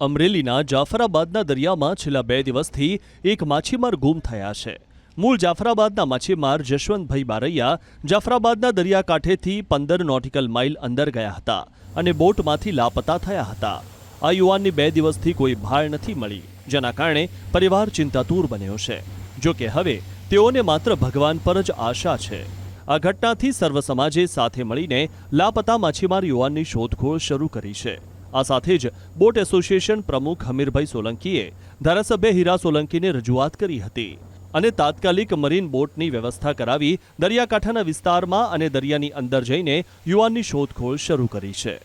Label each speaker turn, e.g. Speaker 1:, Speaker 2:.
Speaker 1: અમરેલીના જાફરાબાદના દરિયામાં છેલ્લા 2 દિવસથી એક માછીમાર ગુમ થયા છે। મૂળ જાફરાબાદના માછીમાર જશવંતભાઈ બારૈયા જાફરાબાદના દરિયાકાંઠેથી 15 નોટિકલ માઇલ અંદર ગયા હતા અને બોટમાંથી લાપતા થયા હતા। આ યુવાનની 2 દિવસથી કોઈ ભાળ નથી મળી, જેના કારણે પરિવાર ચિંતાતુર બન્યો છે। જો કે હવે તેઓને માત્ર ભગવાન પર જ આશા છે। આ ઘટનાથી સર્વ સમાજે સાથે મળીને લાપતા માછીમાર યુવાનની શોધખોળ શરૂ કરી છે। આ સાથે જ બોટ એસોસિએશન પ્રમુખ હમીરભાઈ સોલંકીએ ધારાસભ્ય હીરા સોલંકીને રજૂઆત કરી હતી અને તાત્કાલિક મરીન બોટની વ્યવસ્થા કરાવી દરિયાકાંઠાના વિસ્તારમાં અને દરિયાની અંદર જઈને યુવાનની શોધખોળ શરૂ કરી છે।